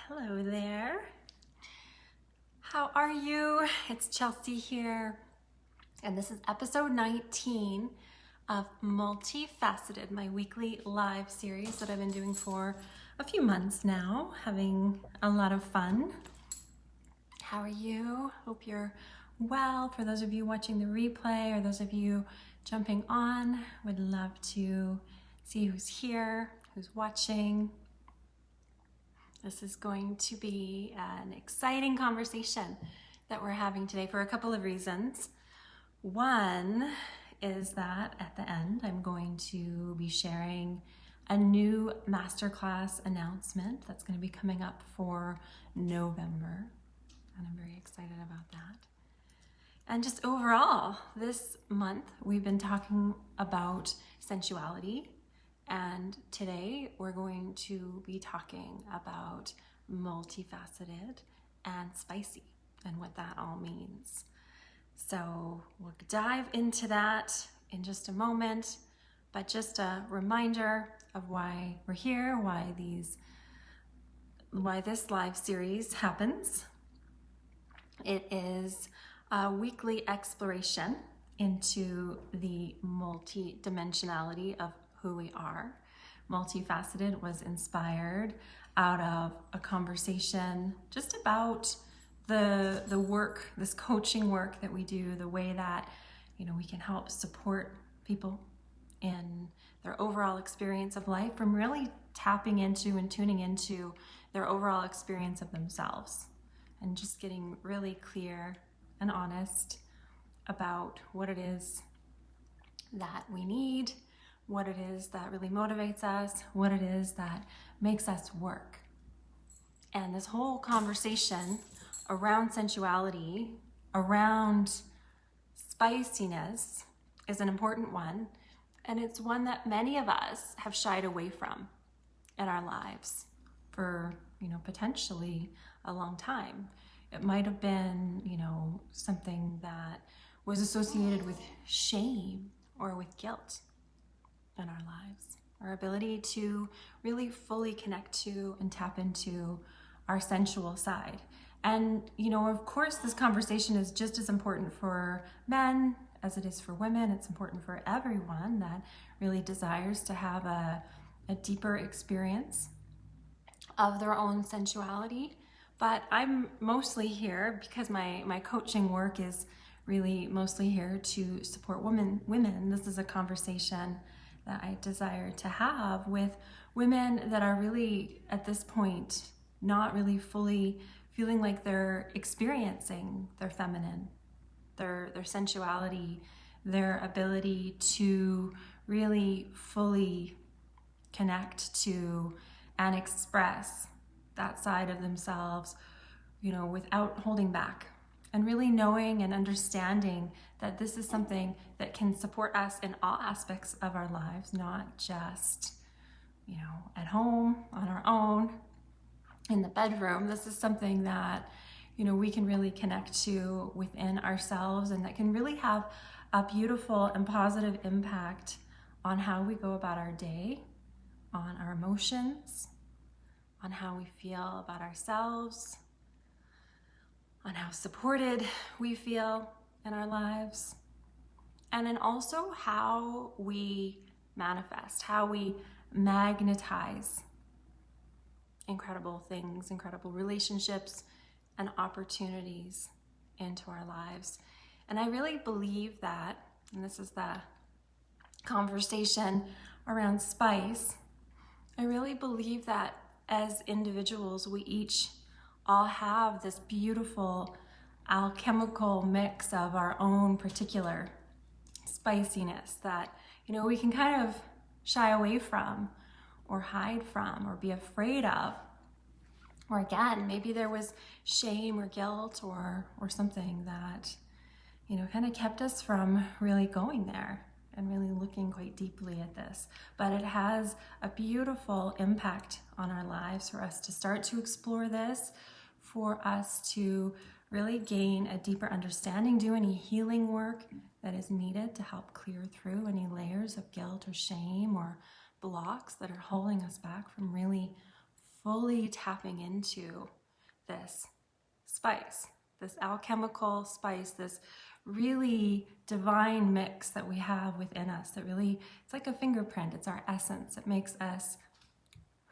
Hello there. How are you? It's Chelsea here, and this is episode 19 of Multifaceted, my weekly live series that I've been doing for a few months now, having a lot of fun. How are you? Hope you're well. For those of you watching the replay or those of you jumping on, would love to see who's here, who's watching. This is going to be an exciting conversation that we're having today for a couple of reasons. One is that at the end, I'm going to be sharing a new masterclass announcement that's going to be coming up for November, and I'm very excited about that. And just overall, this month we've been talking about sensuality. And today we're going to be talking about multifaceted and spicy and what that all means. So we'll dive into that in just a moment, but just a reminder of why we're here, why this live series happens. It is a weekly exploration into the multi-dimensionality of who we are. Multifaceted was inspired out of a conversation just about the work, this coaching work that we do, the way that we can help support people in their overall experience of life, from really tapping into and tuning into their overall experience of themselves, and just getting really clear and honest about what it is that we need, what it is that really motivates us, what it is that makes us work. And this whole conversation around sensuality, around spiciness, is an important one. And it's one that many of us have shied away from in our lives for, potentially a long time. It might have been, something that was associated with shame or with guilt in our lives. Our ability to really fully connect to and tap into our sensual side. And, of course, this conversation is just as important for men as it is for women. It's important for everyone that really desires to have a deeper experience of their own sensuality. But I'm mostly here because my coaching work is really mostly here to support women. This is a conversation that I desire to have with women that are really, at this point, not really fully feeling like they're experiencing their feminine, their sensuality, their ability to really fully connect to and express that side of themselves, without holding back. And really knowing and understanding that this is something that can support us in all aspects of our lives, not just, at home, on our own, in the bedroom. This is something that, we can really connect to within ourselves, and that can really have a beautiful and positive impact on how we go about our day, on our emotions, on how we feel about ourselves, on how supported we feel in our lives, and then also how we manifest, how we magnetize incredible things, incredible relationships and opportunities into our lives. And I really believe that, and this is the conversation around spice, I really believe that as individuals, we each all have this beautiful alchemical mix of our own particular spiciness that, we can kind of shy away from or hide from or be afraid of. Or again, maybe there was shame or guilt or something that, kind of kept us from really going there and really looking quite deeply at this. But it has a beautiful impact on our lives for us to start to explore this, for us to really gain a deeper understanding, do any healing work that is needed to help clear through any layers of guilt or shame or blocks that are holding us back from really fully tapping into this spice, this alchemical spice, this really divine mix that we have within us that really, it's like a fingerprint, it's our essence. It makes us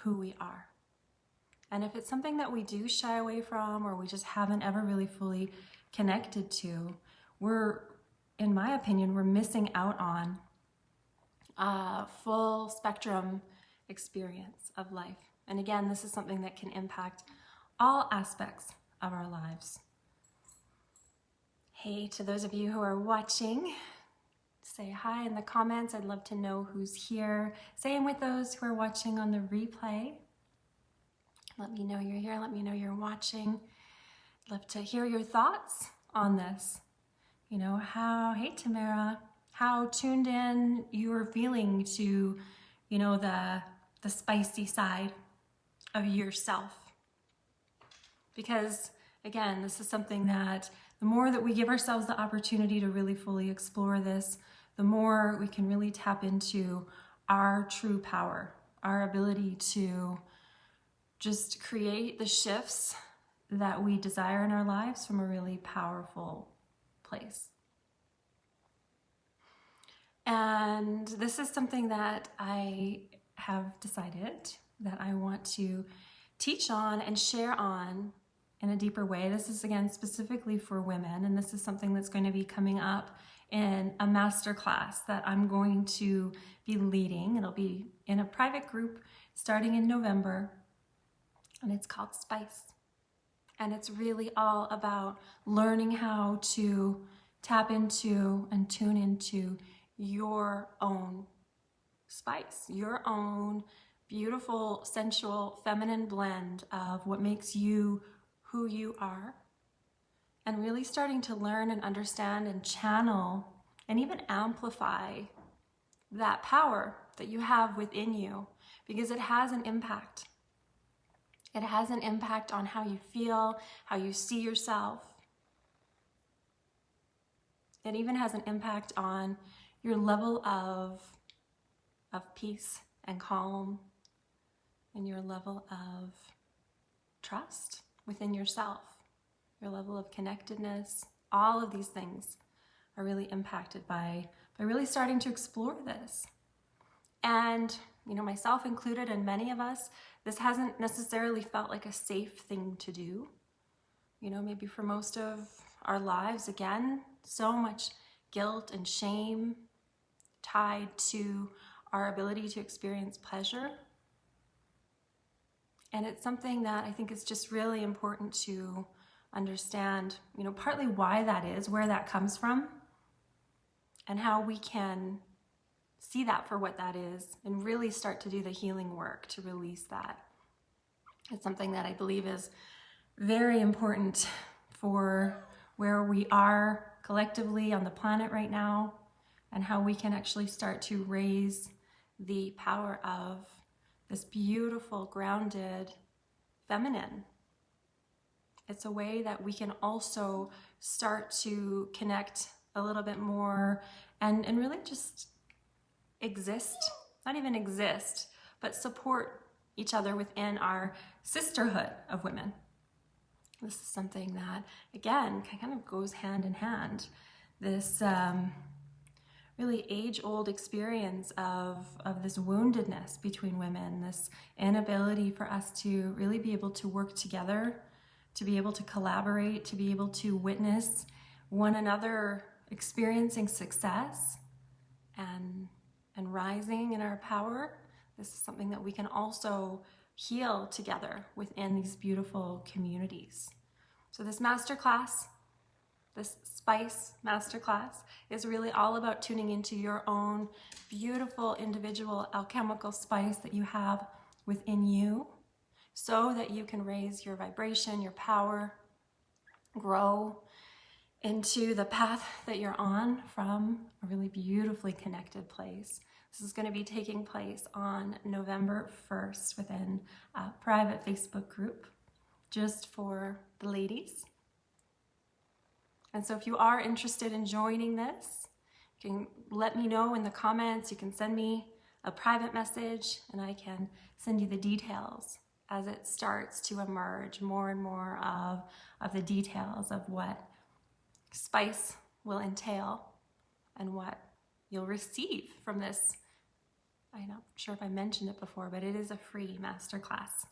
who we are. And if it's something that we do shy away from, or we just haven't ever really fully connected to, in my opinion, we're missing out on a full spectrum experience of life. And again, this is something that can impact all aspects of our lives. Hey, to those of you who are watching, say hi in the comments. I'd love to know who's here. Same with those who are watching on the replay. Let me know you're here. Let me know you're watching. I'd love to hear your thoughts on this. You know, hey Tamara, how tuned in you're feeling to, you know, the spicy side of yourself. Because again, this is something that the more that we give ourselves the opportunity to really fully explore this, the more we can really tap into our true power, our ability to just create the shifts that we desire in our lives from a really powerful place. And this is something that I have decided that I want to teach on and share on in a deeper way. This is again specifically for women, and this is something that's going to be coming up in a masterclass that I'm going to be leading. It'll be in a private group starting in November, and it's called Spice. And it's really all about learning how to tap into and tune into your own spice, your own beautiful, sensual, feminine blend of what makes you who you are, and really starting to learn and understand and channel and even amplify that power that you have within you, because it has an impact. It has an impact on how you feel, how you see yourself. It even has an impact on your level of peace and calm, and your level of trust within yourself, your level of connectedness. All of these things are really impacted by really starting to explore this. And, you know, myself included, and many of us, this hasn't necessarily felt like a safe thing to do. You know, maybe for most of our lives, again, so much guilt and shame tied to our ability to experience pleasure. And it's something that I think is just really important to understand, you know, partly why that is, where that comes from, and how we can see that for what that is and really start to do the healing work to release that. It's something that I believe is very important for where we are collectively on the planet right now, and how we can actually start to raise the power of this beautiful, grounded feminine. It's a way that we can also start to connect a little bit more and really just exist, not even exist, but support each other within our sisterhood of women. This is something that, again, kind of goes hand in hand. This really age-old experience of this woundedness between women, this inability for us to really be able to work together, to be able to collaborate, to be able to witness one another experiencing success and rising in our power. This is something that we can also heal together within these beautiful communities. So this masterclass, this Spice Masterclass, is really all about tuning into your own beautiful individual alchemical spice that you have within you, so that you can raise your vibration, your power, grow into the path that you're on from a really beautifully connected place. This is going to be taking place on November 1st within a private Facebook group just for the ladies. And so if you are interested in joining this, you can let me know in the comments. You can send me a private message and I can send you the details. as it starts to emerge more and more of the details of what spice will entail and what you'll receive from this. I'm not sure if I mentioned it before, but it is a free masterclass.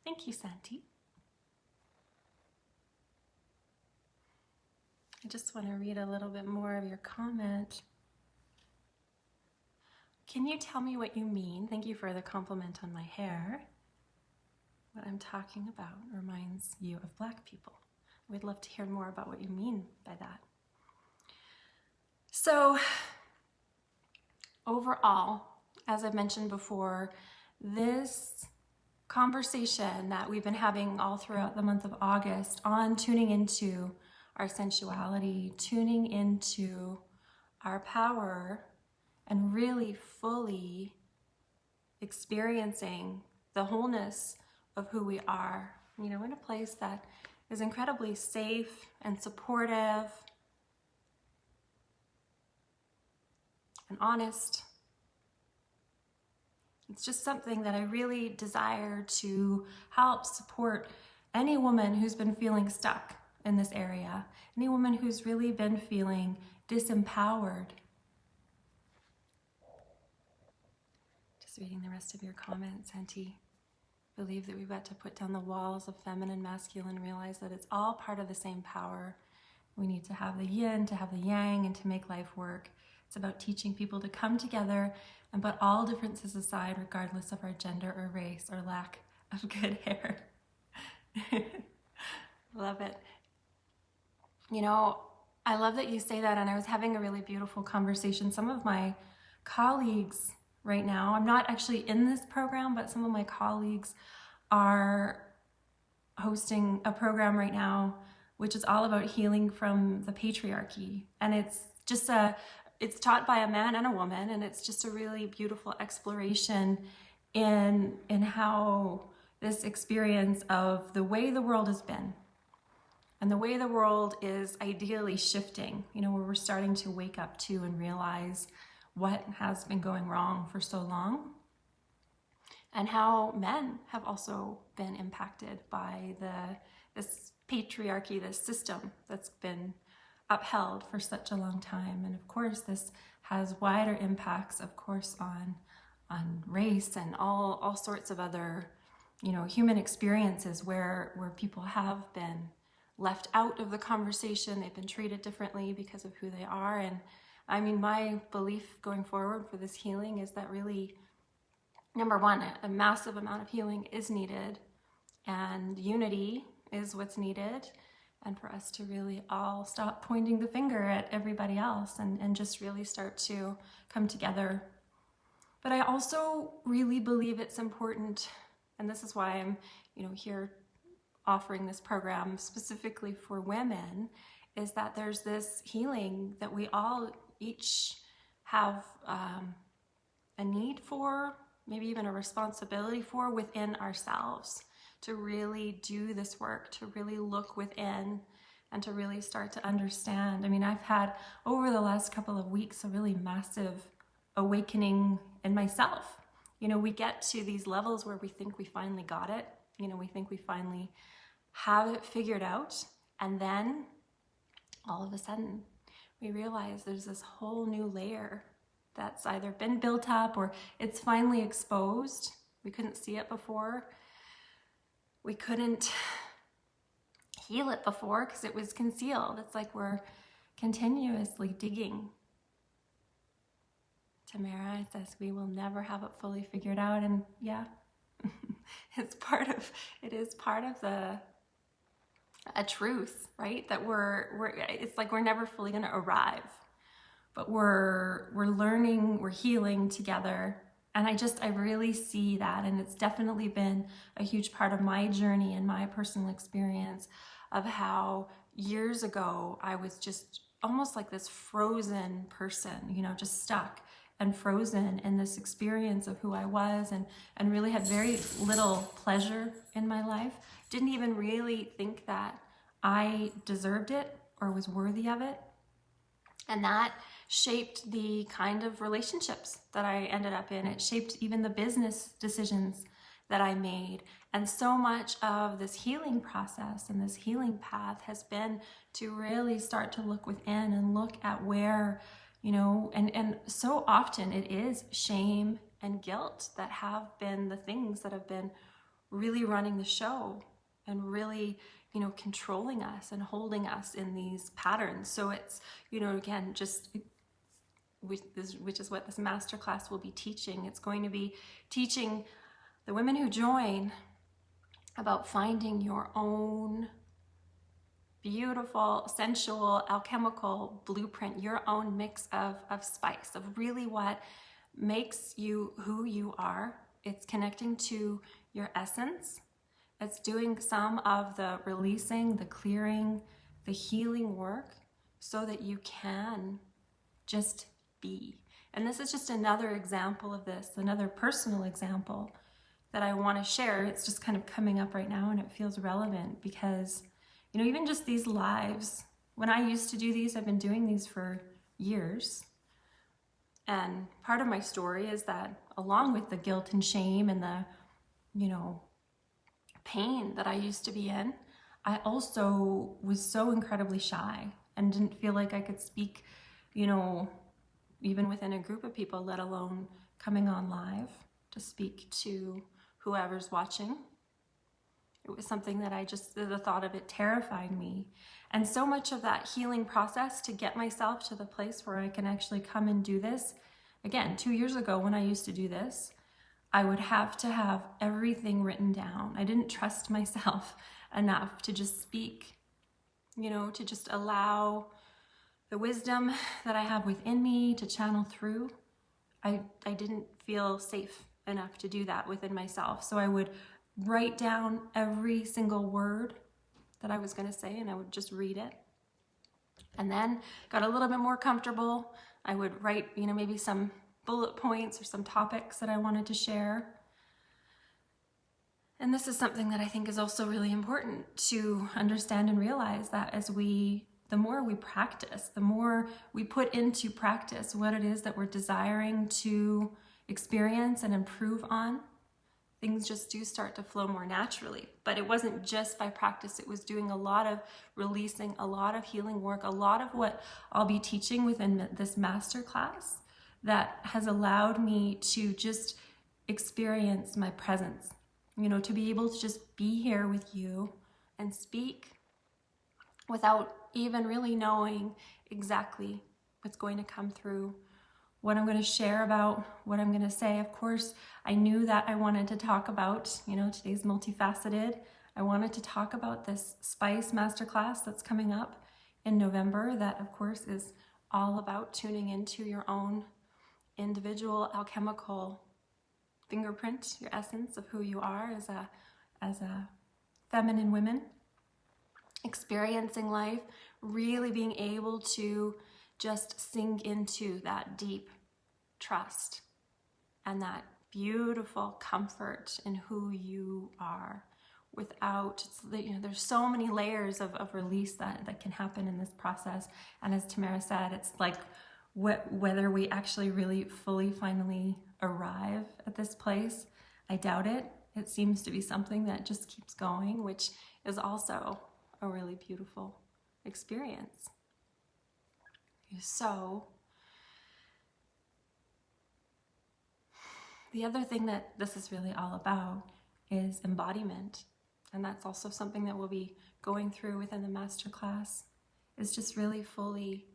Thank you, Santi. I just want to read a little bit more of your comment. Can you tell me what you mean? Thank you for the compliment on my hair. What I'm talking about reminds you of Black people. I would love to hear more about what you mean by that. So, overall, as I've mentioned before, this conversation that we've been having all throughout the month of August on tuning into our sensuality, tuning into our power, and really fully experiencing the wholeness of who we are, you know, in a place that is incredibly safe and supportive and honest. It's just something that I really desire to help support any woman who's been feeling stuck in this area, any woman who's really been feeling disempowered. Just reading the rest of your comments, Santi. Believe that we've got to put down the walls of feminine, masculine, realize that it's all part of the same power. We need to have the yin, to have the yang, and to make life work. It's about teaching people to come together and put all differences aside, regardless of our gender or race or lack of good hair. Love it. You know, I love that you say that, and I was having a really beautiful conversation. Some of my colleagues right now, I'm not actually in this program, but some of my colleagues are hosting a program right now, which is all about healing from the patriarchy. And it's just it's taught by a man and a woman, and it's just a really beautiful exploration in how this experience of the way the world has been and the way the world is ideally shifting, you know, where we're starting to wake up to and realize what has been going wrong for so long, and how men have also been impacted by this patriarchy, this system that's been upheld for such a long time. And of course, this has wider impacts, of course, on race and all sorts of other, you know, human experiences where people have been left out of the conversation. They've been treated differently because of who they are. And I mean, my belief going forward for this healing is that really, number one, a massive amount of healing is needed, and unity is what's needed. And for us to really all stop pointing the finger at everybody else and just really start to come together. But I also really believe it's important, and this is why I'm, you know, here offering this program specifically for women, is that there's this healing that we all each have a need for, maybe even a responsibility for within ourselves, to really do this work, to really look within and to really start to understand. I mean, I've had over the last couple of weeks a really massive awakening in myself. You know, we get to these levels where we think we finally got it. You know, we think we finally have it figured out. And then all of a sudden we realize there's this whole new layer that's either been built up or it's finally exposed. We couldn't see it before. We couldn't heal it before because it was concealed. It's like we're continuously digging. Tamara says we will never have it fully figured out, and yeah, it is part of a truth, right? That it's like we're never fully going to arrive, but we're learning, we're healing together. And I really see that, and it's definitely been a huge part of my journey and my personal experience of how years ago I was just almost like this frozen person, you know, just stuck and frozen in this experience of who I was, and really had very little pleasure in my life. Didn't even really think that I deserved it or was worthy of it. And that shaped the kind of relationships that I ended up in. It shaped even the business decisions that I made. And so much of this healing process and this healing path has been to really start to look within and look at where, and so often it is shame and guilt that have been the things that have been really running the show and really, controlling us and holding us in these patterns. So it's, again, just which is what this masterclass will be teaching. It's going to be teaching the women who join about finding your own beautiful, sensual, alchemical blueprint, your own mix of spice, of really what makes you who you are. It's connecting to your essence. It's doing some of the releasing, the clearing, the healing work so that you can just be. And this is just another example of this, another personal example that I want to share. It's just kind of coming up right now and it feels relevant because, even just these lives, when I used to do these, I've been doing these for years. And part of my story is that along with the guilt and shame and the, pain that I used to be in, I also was so incredibly shy and didn't feel like I could speak, even within a group of people, let alone coming on live to speak to whoever's watching. It was something that the thought of it terrified me. And so much of that healing process to get myself to the place where I can actually come and do this. Again, 2 years ago when I used to do this, I would have to have everything written down. I didn't trust myself enough to just speak, to just allow the wisdom that I have within me to channel through. I didn't feel safe enough to do that within myself. So I would write down every single word that I was going to say and I would just read it. And then got a little bit more comfortable. I would write, maybe some bullet points or some topics that I wanted to share. And this is something that I think is also really important to understand and realize, that the more we practice, the more we put into practice what it is that we're desiring to experience and improve on, things just do start to flow more naturally. But it wasn't just by practice. It was doing a lot of releasing, a lot of healing work, a lot of what I'll be teaching within this masterclass that has allowed me to just experience my presence, to be able to just be here with you and speak without even really knowing exactly what's going to come through, what I'm going to share about, what I'm going to say. Of course, I knew that I wanted to talk about, today's multifaceted. I wanted to talk about this spice masterclass that's coming up in November. That, of course, is all about tuning into your own individual alchemical fingerprint, your essence of who you are as a feminine woman, experiencing life, really being able to just sink into that deep trust and that beautiful comfort in who you are without, there's so many layers of release that can happen in this process. And as Tamara said, it's like whether we actually really fully finally arrive at this place, I doubt it. It seems to be something that just keeps going, which is also a really beautiful experience. So the other thing that this is really all about is embodiment. And that's also something that we'll be going through within the masterclass, is just really fully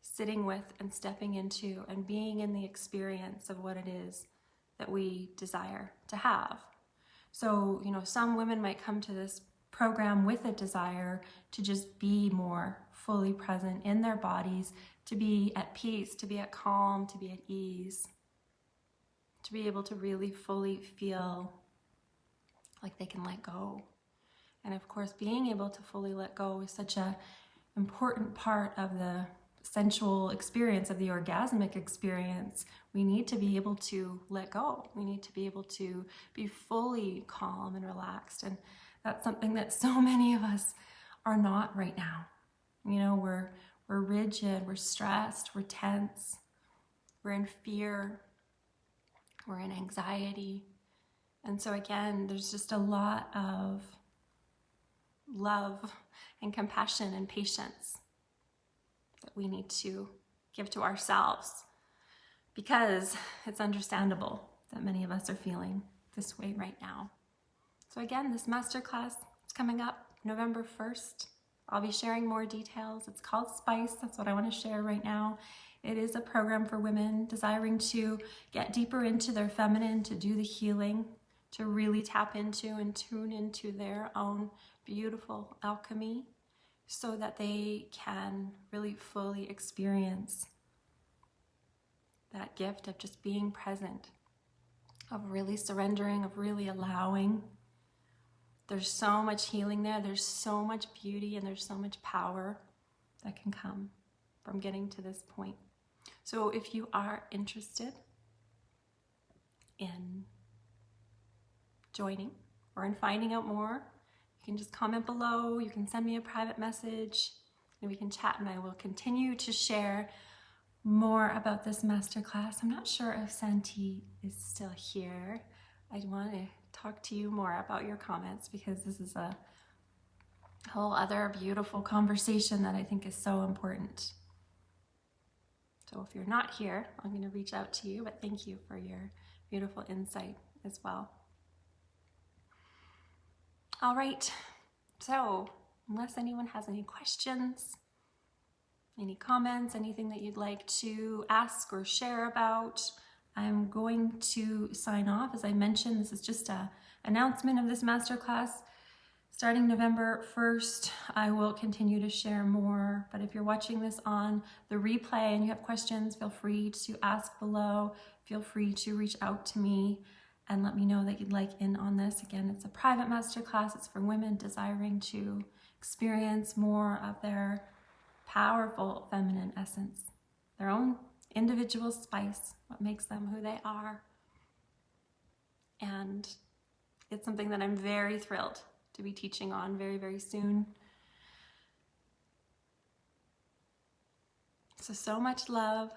sitting with and stepping into and being in the experience of what it is that we desire to have. So, some women might come to this program with a desire to just be more fully present in their bodies, to be at peace, to be at calm, to be at ease, to be able to really fully feel like they can let go. And of course, being able to fully let go is such an important part of the sensual experience, of the orgasmic experience. We need to be able to let go. We need to be able to be fully calm and relaxed. And that's something that so many of us are not right now. We're We're rigid, we're stressed, we're tense, we're in fear, we're in anxiety. And so again, there's just a lot of love and compassion and patience that we need to give to ourselves, because it's understandable that many of us are feeling this way right now. So again, this masterclass is coming up November 1st. I'll be sharing more details. It's called Spice. That's what I want to share right now. It is a program for women desiring to get deeper into their feminine, to do the healing, to really tap into and tune into their own beautiful alchemy so that they can really fully experience that gift of just being present, of really surrendering, of really allowing. There's so much healing there. There's so much beauty and there's so much power that can come from getting to this point. So if you are interested in joining or in finding out more, you can just comment below. You can send me a private message and we can chat, and I will continue to share more about this masterclass. I'm not sure if Santi is still here. I want to talk to you more about your comments, because this is a whole other beautiful conversation that I think is so important. So if you're not here, I'm going to reach out to you, but thank you for your beautiful insight as well. All right, so unless anyone has any questions, any comments, anything that you'd like to ask or share about, I'm going to sign off. As I mentioned, this is just an announcement of this masterclass. Starting November 1st, I will continue to share more, but if you're watching this on the replay and you have questions, feel free to ask below. Feel free to reach out to me and let me know that you'd like in on this. Again, it's a private masterclass. It's for women desiring to experience more of their powerful feminine essence, their own individual spice, what makes them who they are. And it's something that I'm very thrilled to be teaching on very, very soon. So much love.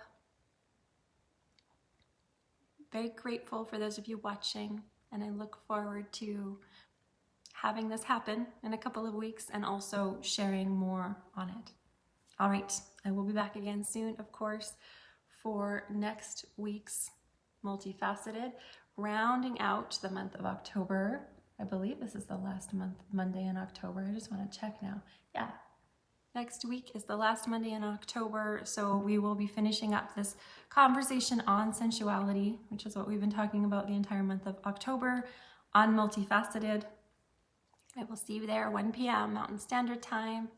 Very grateful for those of you watching, and I look forward to having this happen in a couple of weeks and also sharing more on it. All right, I will be back again soon, of course, for next week's Multifaceted, rounding out the month of October. I believe this is the last Monday in October. I just want to check now. Yeah, next week is the last Monday in October, so we will be finishing up this conversation on sensuality, which is what we've been talking about the entire month of October on Multifaceted. I will see you there, 1 p.m. Mountain Standard Time,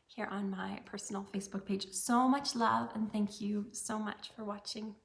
here on my personal Facebook page. So much love, and thank you so much for watching.